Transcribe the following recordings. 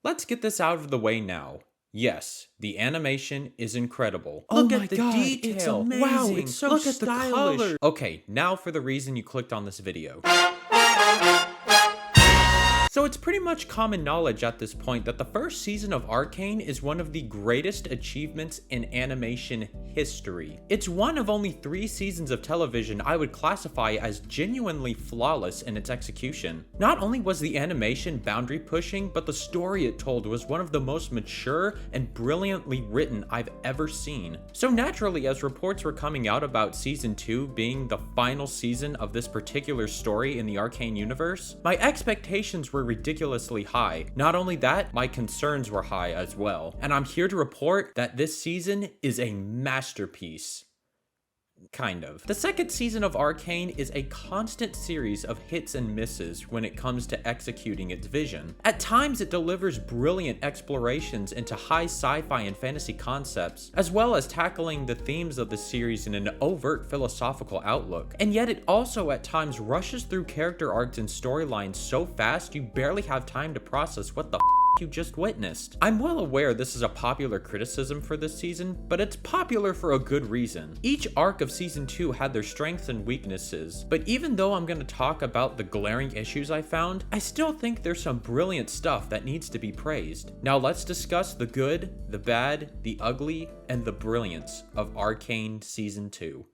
Let's get this out of the way now. Yes, the animation is incredible. Oh Look my at the God, detail. it's Wow, amazing. it's so Look at the stylish. colors. Okay, now for the reason you clicked on this video. So it's pretty much common knowledge at this point that the first season of Arcane is one of the greatest achievements in animation history. It's one of only 3 seasons of television I would classify as genuinely flawless in its execution. Not only was the animation boundary pushing, but the story it told was one of the most mature and brilliantly written I've ever seen. So naturally, as reports were coming out about season 2 being the final season of this particular story in the Arcane universe, my expectations were ridiculously high. Not only that, my concerns were high as well. And I'm here to report that this season is a masterpiece. Kind of. The second season of Arcane is a constant series of hits and misses when it comes to executing its vision. At times, it delivers brilliant explorations into high sci-fi and fantasy concepts, as well as tackling the themes of the series in an overt philosophical outlook. And yet it also at times rushes through character arcs and storylines so fast you barely have time to process what the you just witnessed. I'm well aware this is a popular criticism for this season, but it's popular for a good reason. Each arc of season 2 had their strengths and weaknesses, but even though I'm going to talk about the glaring issues I found, I still think there's some brilliant stuff that needs to be praised. Now let's discuss the good, the bad, the ugly, and the brilliance of Arcane season 2.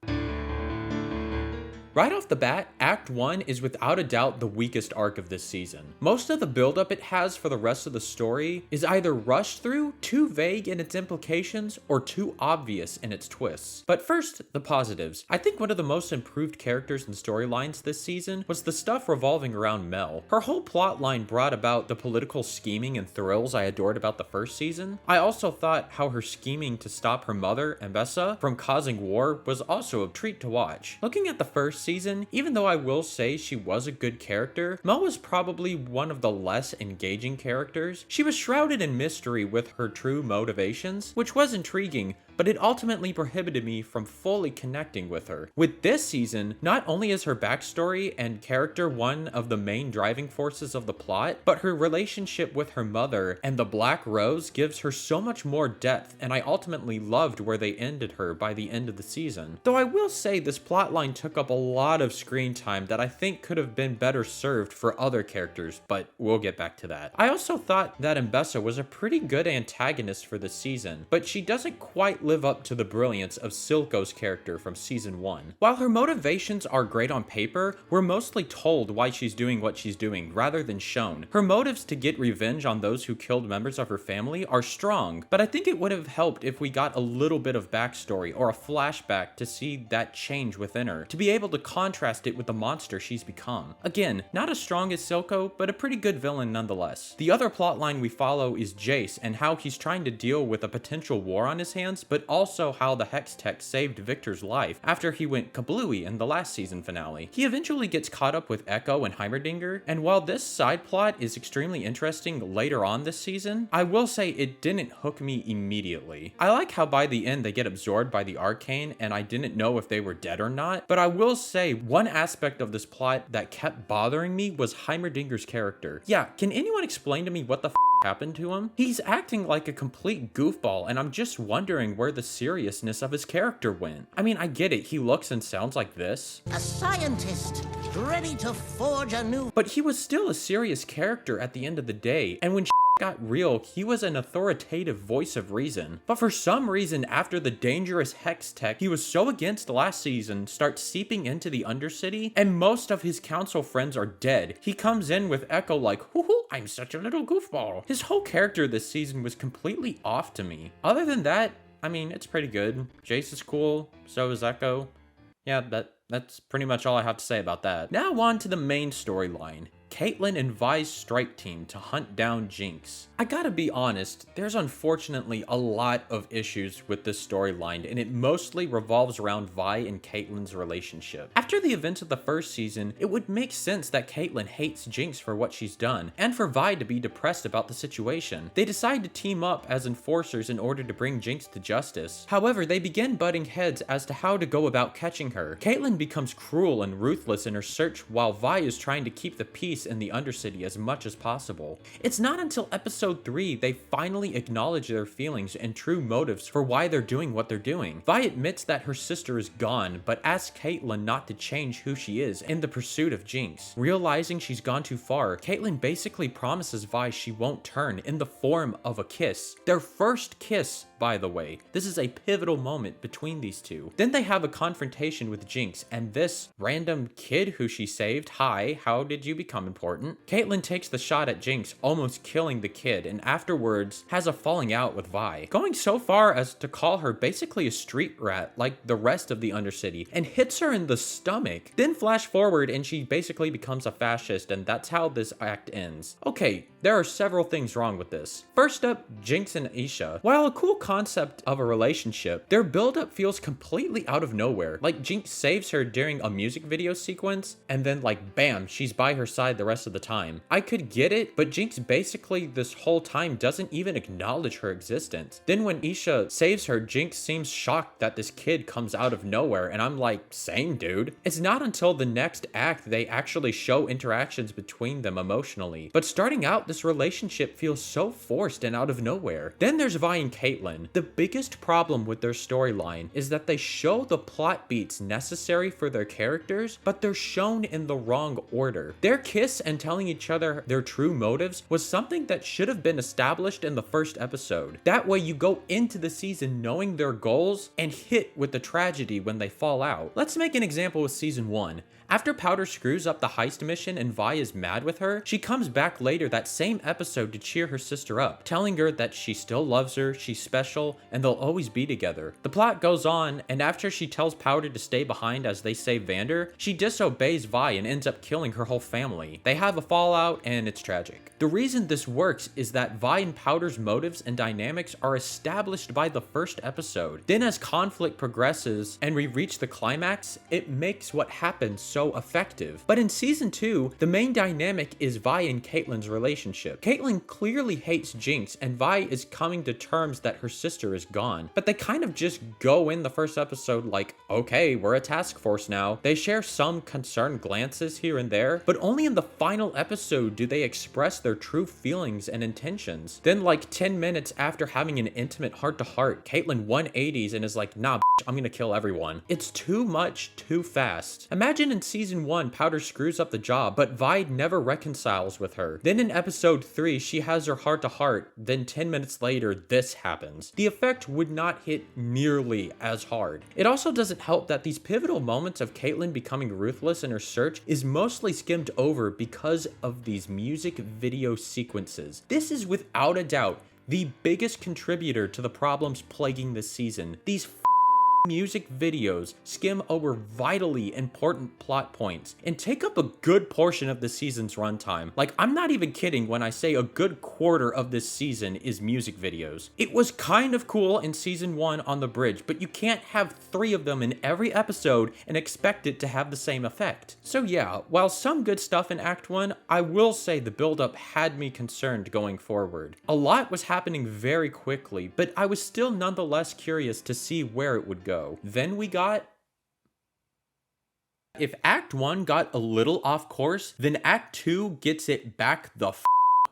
Right off the bat, Act 1 is without a doubt the weakest arc of this season. Most of the buildup it has for the rest of the story is either rushed through, too vague in its implications, or too obvious in its twists. But first, the positives. I think one of the most improved characters and storylines this season was the stuff revolving around Mel. Her whole plotline brought about the political scheming and thrills I adored about the first season. I also thought how her scheming to stop her mother, Ambessa, from causing war was also a treat to watch. Looking at the first season, even though I will say she was a good character, Mel was probably one of the less engaging characters. She was shrouded in mystery with her true motivations, which was intriguing, but it ultimately prohibited me from fully connecting with her. With this season, not only is her backstory and character one of the main driving forces of the plot, but her relationship with her mother and the Black Rose gives her so much more depth, and I ultimately loved where they ended her by the end of the season. Though I will say this plotline took up a lot of screen time that I think could have been better served for other characters, but we'll get back to that. I also thought that Ambessa was a pretty good antagonist for the season, but she doesn't quite live up to the brilliance of Silco's character from season 1. While her motivations are great on paper, we're mostly told why she's doing what she's doing rather than shown. Her motives to get revenge on those who killed members of her family are strong, but I think it would have helped if we got a little bit of backstory or a flashback to see that change within her, to be able to contrast it with the monster she's become. Again, not as strong as Silco, but a pretty good villain nonetheless. The other plotline we follow is Jace and how he's trying to deal with a potential war on his hands, but also how the Hex Tech saved Victor's life after he went kablooey in the last season finale. He eventually gets caught up with Echo and Heimerdinger, and while this side plot is extremely interesting later on this season, I will say it didn't hook me immediately. I like how by the end they get absorbed by the Arcane and I didn't know if they were dead or not, but I will say one aspect of this plot that kept bothering me was Heimerdinger's character. Yeah, can anyone explain to me what the happened to him? He's acting like a complete goofball, and I'm just wondering where the seriousness of his character went. I mean, I get it, he looks and sounds like this. A scientist, ready to forge a new... But he was still a serious character at the end of the day, and when got real, he was an authoritative voice of reason. But for some reason, after the dangerous Hex Tech he was so against last season starts seeping into the Undercity, and most of his council friends are dead, he comes in with Echo like, hoo-hoo, I'm such a little goofball. His whole character this season was completely off to me. Other than that, I mean, it's pretty good. Jace is cool, so is Echo. Yeah, that's pretty much all I have to say about that. Now on to the main storyline. Caitlyn and Vi's strike team to hunt down Jinx. I gotta be honest, there's unfortunately a lot of issues with this storyline, and it mostly revolves around Vi and Caitlyn's relationship. After the events of the first season, it would make sense that Caitlyn hates Jinx for what she's done, and for Vi to be depressed about the situation. They decide to team up as enforcers in order to bring Jinx to justice. However, they begin butting heads as to how to go about catching her. Caitlyn becomes cruel and ruthless in her search while Vi is trying to keep the peace place in the Undercity as much as possible. It's not until episode 3 they finally acknowledge their feelings and true motives for why they're doing what they're doing. Vi admits that her sister is gone, but asks Caitlyn not to change who she is in the pursuit of Jinx. Realizing she's gone too far, Caitlyn basically promises Vi she won't turn in the form of a kiss. Their first kiss, by the way. This is a pivotal moment between these two. Then they have a confrontation with Jinx, and this random kid who she saved, hi, how did you become important? Caitlyn takes the shot at Jinx, almost killing the kid, and afterwards has a falling out with Vi, going so far as to call her basically a street rat like the rest of the Undercity, and hits her in the stomach. Then flash forward and she basically becomes a fascist, and that's how this act ends. Okay, there are several things wrong with this. First up, Jinx and Isha. While a cool concept of a relationship, their buildup feels completely out of nowhere. Like Jinx saves her during a music video sequence, and then like bam, she's by her side the rest of the time. I could get it, but Jinx basically this whole time doesn't even acknowledge her existence. Then when Isha saves her, Jinx seems shocked that this kid comes out of nowhere, and I'm like, same dude. It's not until the next act they actually show interactions between them emotionally. But starting out, this relationship feels so forced and out of nowhere. Then there's Vi and Caitlyn. The biggest problem with their storyline is that they show the plot beats necessary for their characters, but they're shown in the wrong order. Their kiss and telling each other their true motives was something that should have been established in the first episode. That way you go into the season knowing their goals and hit with the tragedy when they fall out. Let's make an example with season 1. After Powder screws up the heist mission and Vi is mad with her, she comes back later that same episode to cheer her sister up, telling her that she still loves her, she's special, and they'll always be together. The plot goes on, and after she tells Powder to stay behind as they save Vander, she disobeys Vi and ends up killing her whole family. They have a fallout, and it's tragic. The reason this works is that Vi and Powder's motives and dynamics are established by the first episode. Then as conflict progresses and we reach the climax, it makes what happens so effective. But in season 2, the main dynamic is Vi and Caitlyn's relationship. Caitlyn clearly hates Jinx, and Vi is coming to terms that her sister is gone. But they kind of just go in the first episode like, okay, we're a task force now. They share some concerned glances here and there, but only in the final episode do they express their true feelings and intentions. Then like 10 minutes after having an intimate heart-to-heart, Caitlyn 180s and is like, nah, I'm gonna kill everyone. It's too much, too fast. Imagine in season 1, Powder screws up the job, but Vi never reconciles with her. Then in episode 3, she has her heart-to-heart, then 10 minutes later, this happens. The effect would not hit nearly as hard. It also doesn't help that these pivotal moments of Caitlyn becoming ruthless in her search is mostly skimmed over because of these music video sequences. This is without a doubt the biggest contributor to the problems plaguing this season. These music videos skim over vitally important plot points and take up a good portion of the season's runtime. Like, I'm not even kidding when I say a good quarter of this season is music videos. It was kind of cool in season 1 on the bridge, but you can't have 3 of them in every episode and expect it to have the same effect. So yeah, while some good stuff in Act 1, I will say the buildup had me concerned going forward. A lot was happening very quickly, but I was still nonetheless curious to see where it would go. Then we got... If Act 1 got a little off course, then Act 2 gets it back the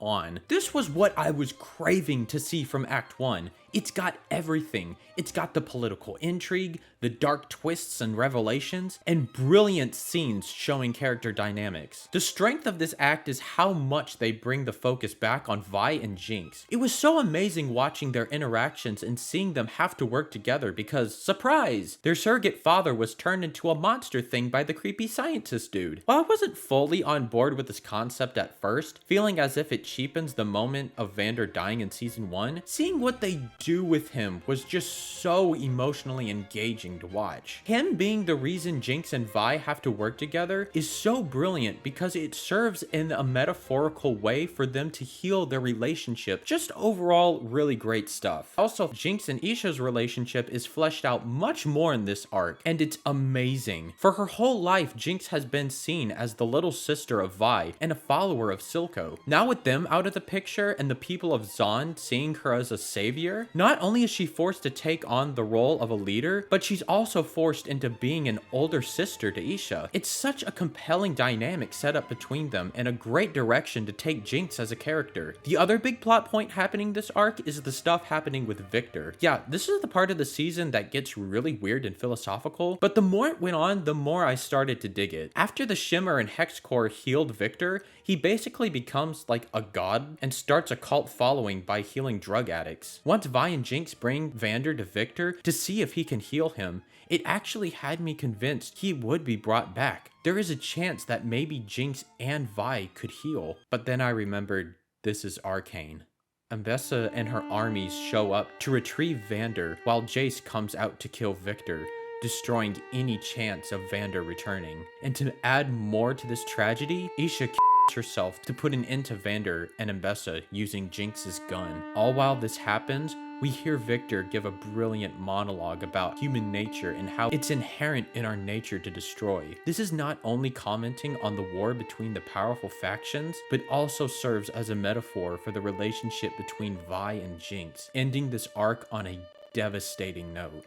on. This was what I was craving to see from Act 1. It's got everything. It's got the political intrigue, the dark twists and revelations, and brilliant scenes showing character dynamics. The strength of this act is how much they bring the focus back on Vi and Jinx. It was so amazing watching their interactions and seeing them have to work together because, surprise, their surrogate father was turned into a monster thing by the creepy scientist dude. While I wasn't fully on board with this concept at first, feeling as if it cheapens the moment of Vander dying in season 1, seeing what they do with him was just so emotionally engaging to watch. Him being the reason Jinx and Vi have to work together is so brilliant because it serves in a metaphorical way for them to heal their relationship. Just overall really great stuff. Also, Jinx and Isha's relationship is fleshed out much more in this arc, and it's amazing. For her whole life, Jinx has been seen as the little sister of Vi and a follower of Silco. Now with them out of the picture and the people of Zaun seeing her as a savior, not only is she forced to take on the role of a leader, but she's also forced into being an older sister to Isha. It's such a compelling dynamic set up between them and a great direction to take Jinx as a character. The other big plot point happening this arc is the stuff happening with Victor. Yeah, this is the part of the season that gets really weird and philosophical, but the more it went on, the more I started to dig it. After the Shimmer and Hex Core healed Victor, he basically becomes like a god and starts a cult following by healing drug addicts. Once Vi and Jinx bring Vander to Victor to see if he can heal him, it actually had me convinced he would be brought back. There is a chance that maybe Jinx and Vi could heal. But then I remembered, this is Arcane. Ambessa and her armies show up to retrieve Vander while Jace comes out to kill Victor, destroying any chance of Vander returning. And to add more to this tragedy, Isha herself to put an end to Vander and Ambessa using Jinx's gun. All while this happens, we hear Victor give a brilliant monologue about human nature and how it's inherent in our nature to destroy. This is not only commenting on the war between the powerful factions, but also serves as a metaphor for the relationship between Vi and Jinx, ending this arc on a devastating note.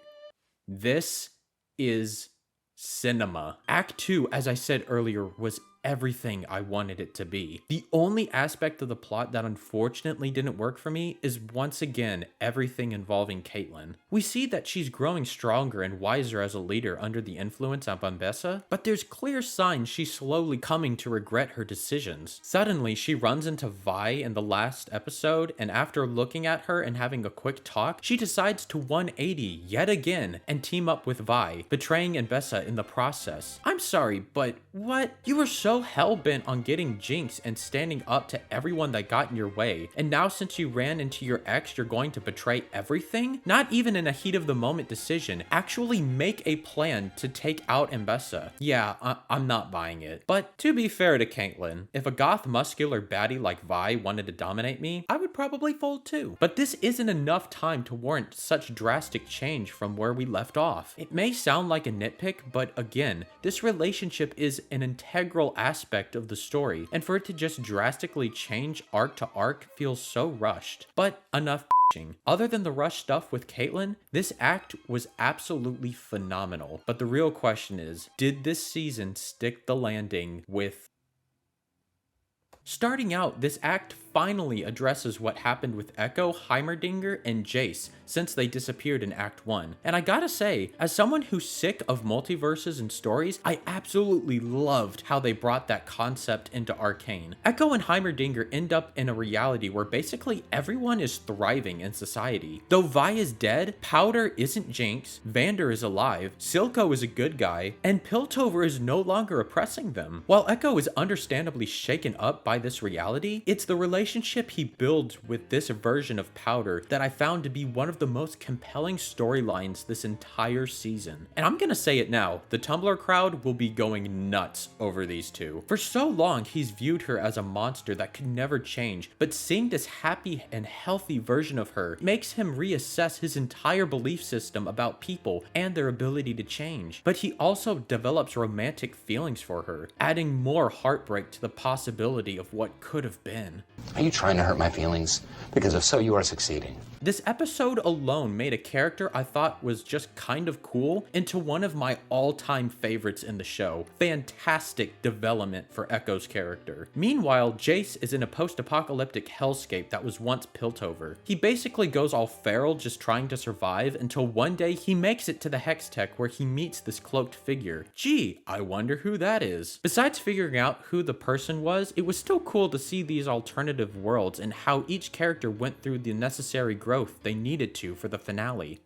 This is cinema. Act 2, as I said earlier, was everything I wanted it to be. The only aspect of the plot that unfortunately didn't work for me is once again everything involving Caitlyn. We see that she's growing stronger and wiser as a leader under the influence of Ambessa, but there's clear signs she's slowly coming to regret her decisions. Suddenly, she runs into Vi in the last episode, and after looking at her and having a quick talk, she decides to 180 yet again and team up with Vi, betraying Ambessa in the process. I'm sorry, but what? You were so hell-bent on getting Jinx and standing up to everyone that got in your way, and now since you ran into your ex, you're going to betray everything? Not even in a heat-of-the-moment decision. Actually make a plan to take out Ambessa. Yeah, I'm not buying it. But to be fair to Caitlyn, if a goth muscular baddie like Vi wanted to dominate me, I would probably fold too. But this isn't enough time to warrant such drastic change from where we left off. It may sound like a nitpick, but again, this relationship is an integral aspect of the story, and for it to just drastically change arc to arc feels so rushed. But enough bitching. Other than the rush stuff with Caitlyn, this act was absolutely phenomenal. But the real question is, did this season stick the landing with... Starting out, this act finally addresses what happened with Echo, Heimerdinger, and Jace since they disappeared in Act 1. And I gotta say, as someone who's sick of multiverses and stories, I absolutely loved how they brought that concept into Arcane. Echo and Heimerdinger end up in a reality where basically everyone is thriving in society. Though Vi is dead, Powder isn't Jinx, Vander is alive, Silco is a good guy, and Piltover is no longer oppressing them. While Echo is understandably shaken up by this reality, it's the relationship he builds with this version of Powder that I found to be one of the most compelling storylines this entire season. And I'm gonna say it now, the Tumblr crowd will be going nuts over these two. For so long, he's viewed her as a monster that could never change, but seeing this happy and healthy version of her makes him reassess his entire belief system about people and their ability to change. But he also develops romantic feelings for her, adding more heartbreak to the possibility of what could have been. Are you trying to hurt my feelings? Because if so, you are succeeding. This episode alone made a character I thought was just kind of cool into one of my all-time favorites in the show. Fantastic development for Echo's character. Meanwhile, Jace is in a post-apocalyptic hellscape that was once Piltover. He basically goes all feral just trying to survive until one day he makes it to the Hextech where he meets this cloaked figure. Gee, I wonder who that is. Besides figuring out who the person was, it was still cool to see these alternative worlds and how each character went through the necessary growth they needed to for the finale.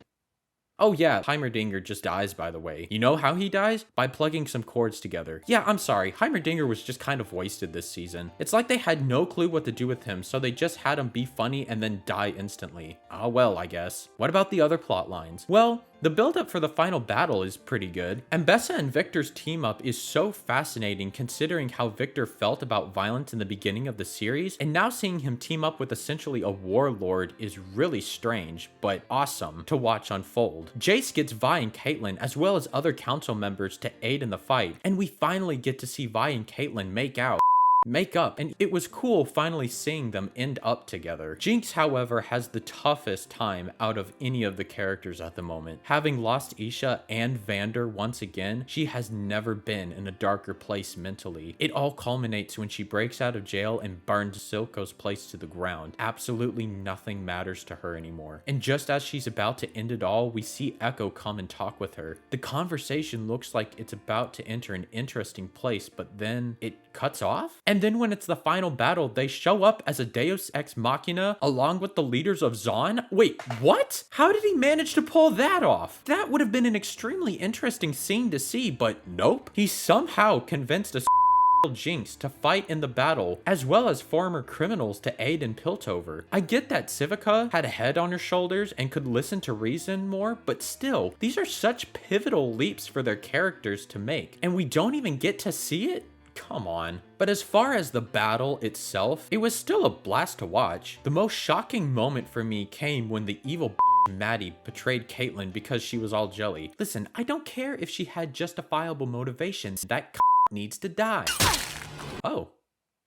Oh yeah, Heimerdinger just dies, by the way. You know how he dies? By plugging some chords together. Yeah, I'm sorry, Heimerdinger was just kind of wasted this season. It's like they had no clue what to do with him, so they just had him be funny and then die instantly. Ah well, I guess. What about the other plot lines? Well, the build-up for the final battle is pretty good. Ambessa and Victor's team-up is so fascinating considering how Victor felt about violence in the beginning of the series, and now seeing him team up with essentially a warlord is really strange, but awesome to watch unfold. Jace gets Vi and Caitlyn as well as other council members to aid in the fight, and we finally get to see Vi and Caitlyn make out. make up, and it was cool finally seeing them end up together. Jinx, however, has the toughest time out of any of the characters at the moment. Having lost Isha and Vander once again, she has never been in a darker place mentally. It all culminates when she breaks out of jail and burns Silco's place to the ground. Absolutely nothing matters to her anymore. And just as she's about to end it all, we see Echo come and talk with her. The conversation looks like it's about to enter an interesting place, but then it cuts off? And then when it's the final battle, they show up as a Deus Ex Machina along with the leaders of Zaun? Wait, what? How did he manage to pull that off? That would have been an extremely interesting scene to see, but nope. He somehow convinced a Jinx to fight in the battle, as well as former criminals to aid in Piltover. I get that Civica had a head on her shoulders and could listen to reason more, but still, these are such pivotal leaps for their characters to make, and we don't even get to see it? Come on. But as far as the battle itself, it was still a blast to watch. The most shocking moment for me came when the evil Maddie betrayed Caitlyn because she was all jelly. Listen, I don't care if she had justifiable motivations. That needs to die. Oh.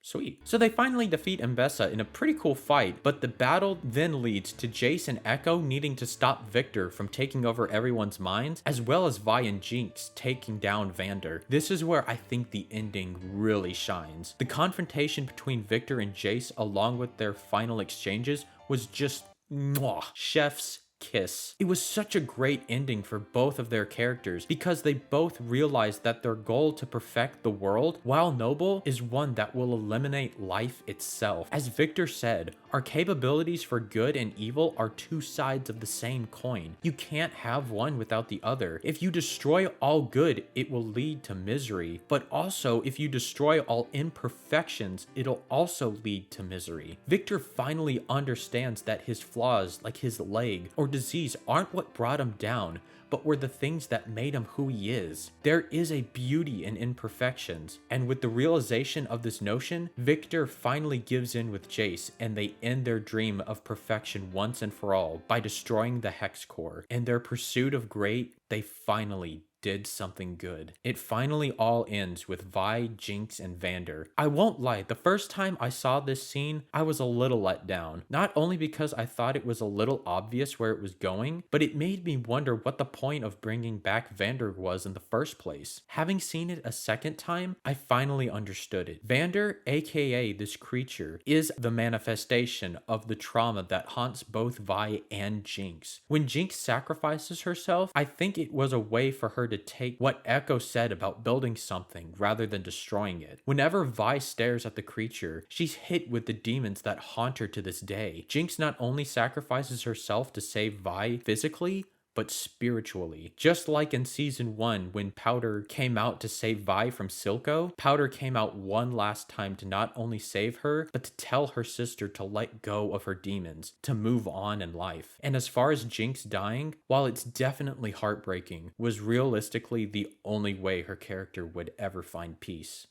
Sweet. So they finally defeat Mbessa in a pretty cool fight, but the battle then leads to Jace and Echo needing to stop Victor from taking over everyone's minds, as well as Vi and Jinx taking down Vander. This is where I think the ending really shines. The confrontation between Victor and Jace, along with their final exchanges, was just mwah, chef's kiss. It was such a great ending for both of their characters because they both realized that their goal to perfect the world, while noble, is one that will eliminate life itself. As Victor said, our capabilities for good and evil are two sides of the same coin. You can't have one without the other. If you destroy all good, it will lead to misery, but also if you destroy all imperfections, it'll also lead to misery. Victor finally understands that his flaws, like his leg or disease, aren't what brought him down, but were the things that made him who he is. There is a beauty in imperfections, and with the realization of this notion, Victor finally gives in with Jace, and they end their dream of perfection once and for all by destroying the Hex Core. In their pursuit of great, they finally did something good. It finally all ends with Vi, Jinx, and Vander. I won't lie, the first time I saw this scene, I was a little let down. Not only because I thought it was a little obvious where it was going, but it made me wonder what the point of bringing back Vander was in the first place. Having seen it a second time, I finally understood it. Vander, aka this creature, is the manifestation of the trauma that haunts both Vi and Jinx. When Jinx sacrifices herself, I think it was a way for her to take what Echo said about building something rather than destroying it. Whenever Vi stares at the creature, she's hit with the demons that haunt her to this day. Jinx not only sacrifices herself to save Vi physically, but spiritually. Just like in season 1 when Powder came out to save Vi from Silco, Powder came out one last time to not only save her, but to tell her sister to let go of her demons, to move on in life. And as far as Jinx dying, while it's definitely heartbreaking, was realistically the only way her character would ever find peace.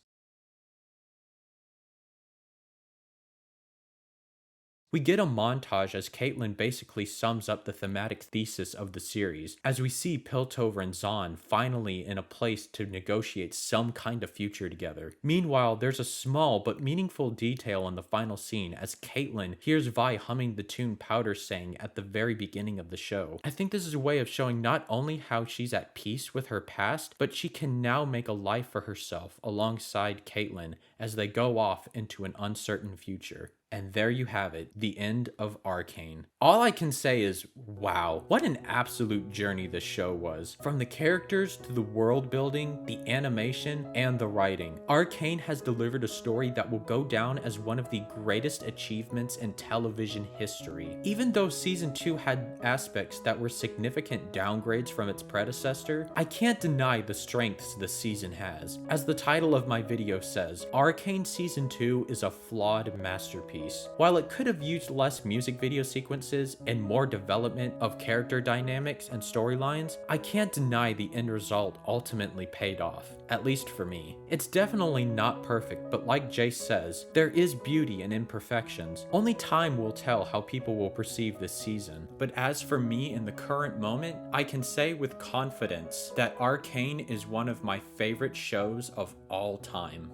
We get a montage as Caitlyn basically sums up the thematic thesis of the series, as we see Piltover and Zaun finally in a place to negotiate some kind of future together. Meanwhile, there's a small but meaningful detail in the final scene as Caitlyn hears Vi humming the tune Powder sang at the very beginning of the show. I think this is a way of showing not only how she's at peace with her past, but she can now make a life for herself alongside Caitlyn as they go off into an uncertain future. And there you have it, the end of Arcane. All I can say is, wow, what an absolute journey this show was. From the characters to the world building, the animation, and the writing. Arcane has delivered a story that will go down as one of the greatest achievements in television history. Even though season 2 had aspects that were significant downgrades from its predecessor, I can't deny the strengths the season has. As the title of my video says, Arcane season 2 is a flawed masterpiece. While it could have used less music video sequences and more development of character dynamics and storylines, I can't deny the end result ultimately paid off, at least for me. It's definitely not perfect, but like Jace says, there is beauty in imperfections. Only time will tell how people will perceive this season. But as for me in the current moment, I can say with confidence that Arcane is one of my favorite shows of all time.